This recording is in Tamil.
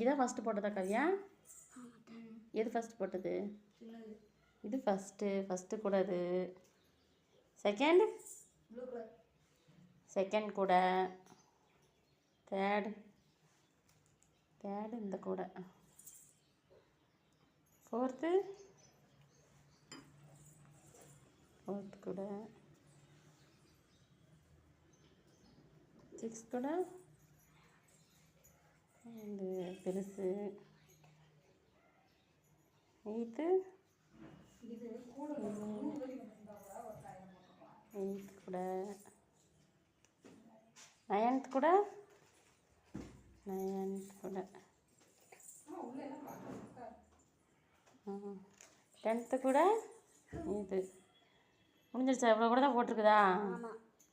இதான் ஃபஸ்ட்டு போட்டதா கவியா? எது ஃபஸ்ட்டு போட்டது? இது ஃபஸ்ட்டு கூட இது செகண்ட் கூட தேர்டு இந்த கூட ஃபோர்த்து கூட சிக்ஸ்த் கூட இது பெருசு எயித்து கூட நைன்த் கூட 10th கூட இது முடிஞ்சிருச்சா? இவ்வளோ கூட தான் போட்டிருக்குதா?